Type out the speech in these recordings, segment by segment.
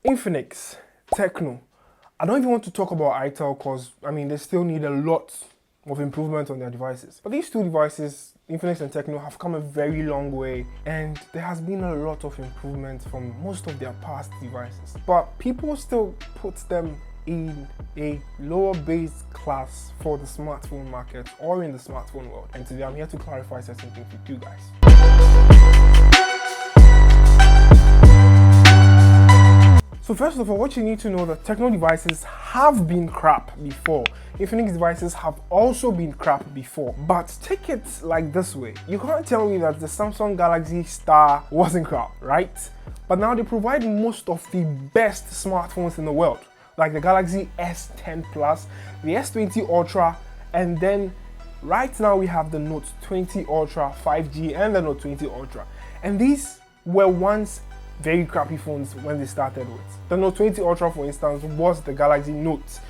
Infinix, Tecno. I don't even want to talk about itel because, I mean, they still need a lot of improvement on their devices. But these two devices, Infinix and Tecno, have come a very long way, and there has been a lot of improvement from most of their past devices. But people still put them in a lower base class for the smartphone market or in the smartphone world. And today I'm here to clarify certain things with you guys. So first of all, what you need to know that Tecno devices have been crap before. Infinix devices have also been crap before. But take it like this way. You can't tell me that the Samsung Galaxy Star wasn't crap, right? But now they provide most of the best smartphones in the world, like the Galaxy S10 Plus, the S20 Ultra, and then right now we have the Note 20 Ultra 5G and the Note 20 Ultra. And these were once very crappy phones when they started with. The Note 20 Ultra, for instance, was the Galaxy Note,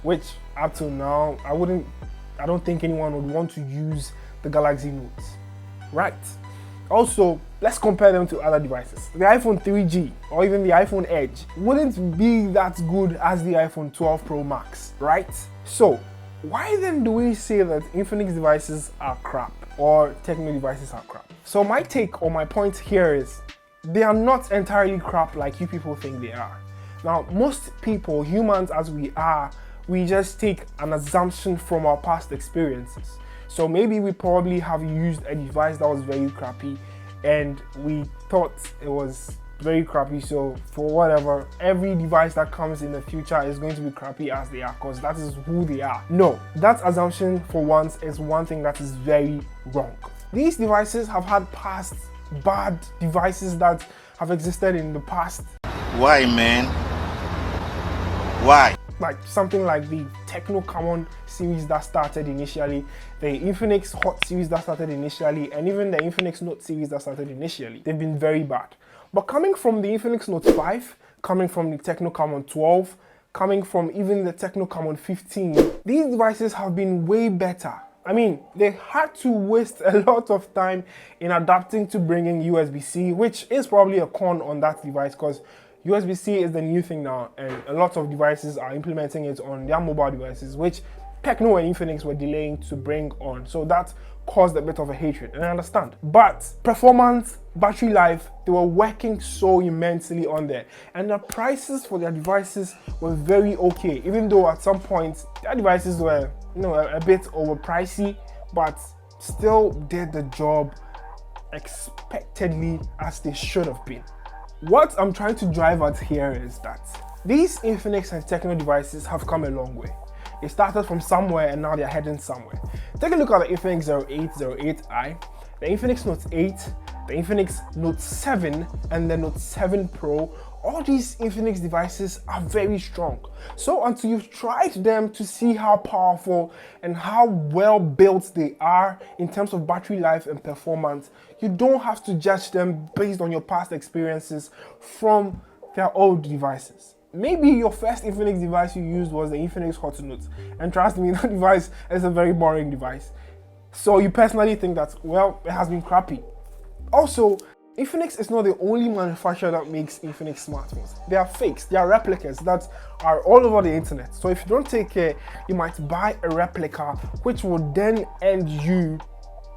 which up till now, I don't think anyone would want to use the Galaxy Note, right? Also, let's compare them to other devices. The iPhone 3G or even the iPhone Edge wouldn't be that good as the iPhone 12 Pro Max, right? So, why then do we say that Infinix devices are crap or Tecno devices are crap? So my take or my point here is, they are not entirely crap like you people think they are. Now, most people, humans as we are, we just take an assumption from our past experiences. So maybe we probably have used a device that was very crappy and we thought it was very crappy, so for whatever, every device that comes in the future is going to be crappy as they are because that is who they are. No, that assumption for once is one thing that is very wrong. These devices have had past bad devices that have existed in the past. Why, man? Why? Like something like the Tecno Common series that started initially, the Infinix Hot series that started initially, and even the Infinix Note series that started initially. They've been very bad. But coming from the Infinix Note 5, coming from the Tecno Common 12, coming from even the Tecno Common 15, these devices have been way better. I mean, they had to waste a lot of time in adapting to bringing USB-C, which is probably a con on that device because USB-C is the new thing now, and a lot of devices are implementing it on their mobile devices, which Tecno and Infinix were delaying to bring on. So that caused a bit of a hatred, and I understand. But performance, battery life, they were working so immensely on there, and the prices for their devices were very okay, even though at some points their devices were, a bit overpricey, but still did the job expectedly as they should have been. What I'm trying to drive at here is that these Infinix and Tecno devices have come a long way. They started from somewhere and now they're heading somewhere. Take a look at the Infinix 0808i, the Infinix Note 8, the Infinix Note 7, and the Note 7 Pro. All these Infinix devices are very strong. So until you've tried them to see how powerful and how well built they are in terms of battery life and performance, you don't have to judge them based on your past experiences from their old devices. Maybe your first Infinix device you used was the Infinix Hot Note, and trust me, that device is a very boring device. So you personally think that, well, it has been crappy. Also, Infinix is not the only manufacturer that makes Infinix smartphones. They are fakes, they are replicas that are all over the internet. So if you don't take care, you might buy a replica, which will then end you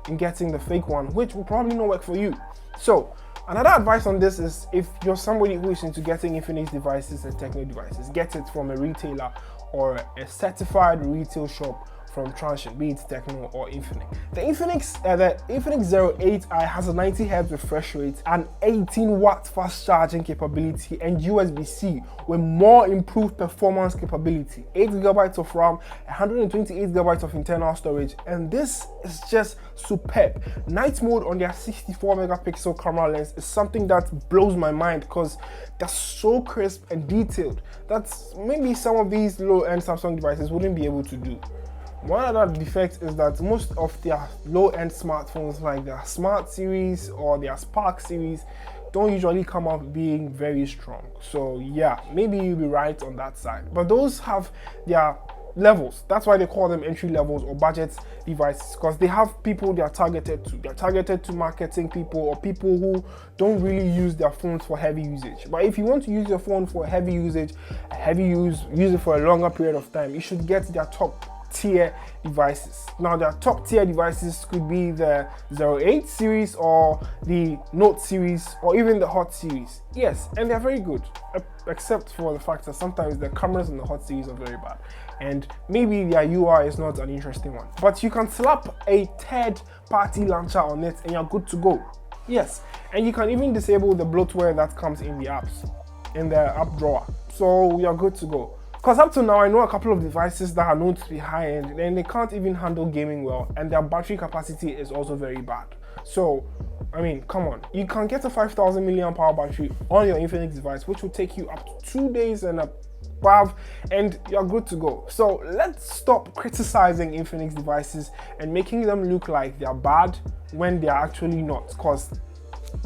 in getting the fake one, which will probably not work for you. So another advice on this is, if you're somebody who is into getting Infinix devices and Tecno devices, get it from a retailer or a certified retail shop from Transsion, be it Tecno or Infinix. The Infinix 08i has a 90 Hz refresh rate, an 18 watt fast charging capability, and USB-C with more improved performance capability, 8 GB of RAM, 128 GB of internal storage, and this is just superb. Night mode on their 64 megapixel camera lens is something that blows my mind because they're so crisp and detailed. That's maybe some of these low-end Samsung devices wouldn't be able to do. One other defect is that most of their low-end smartphones, like their Smart series or their Spark series, don't usually come out being very strong. So yeah, maybe you'll be right on that side. But those have their levels. That's why they call them entry levels or budget devices, because they have people they are targeted to. They're targeted to marketing people or people who don't really use their phones for heavy usage. But if you want to use your phone for heavy usage, use it for a longer period of time, you should get their top tier devices. Now their top tier devices could be the 08 series or the Note series or even the Hot series. Yes, and they're very good, except for the fact that sometimes the cameras in the Hot series are very bad and maybe their UI is not an interesting one. But you can slap a third party launcher on it and you're good to go. Yes, and you can even disable the bloatware that comes in the apps, in the app drawer. So you're good to go. Because up to now, I know a couple of devices that are known to be high-end and they can't even handle gaming well, and their battery capacity is also very bad. So, I mean, come on. You can get a 5,000 mAh battery on your Infinix device, which will take you up to 2 days and above, and you're good to go. So let's stop criticizing Infinix devices and making them look like they're bad when they're actually not. Because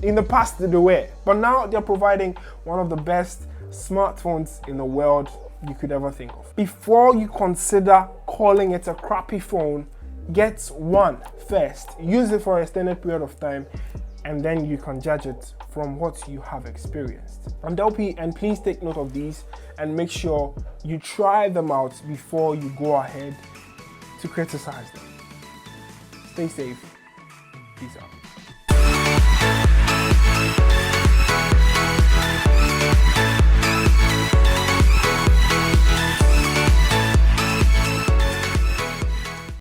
in the past they were, but now they're providing one of the best smartphones in the world you could ever think of. Before you consider calling it a crappy phone, get one first, use it for an extended period of time, and then you can judge it from what you have experienced. I'm Delpy, and please take note of these and make sure you try them out before you go ahead to criticize them. Stay safe. Peace out.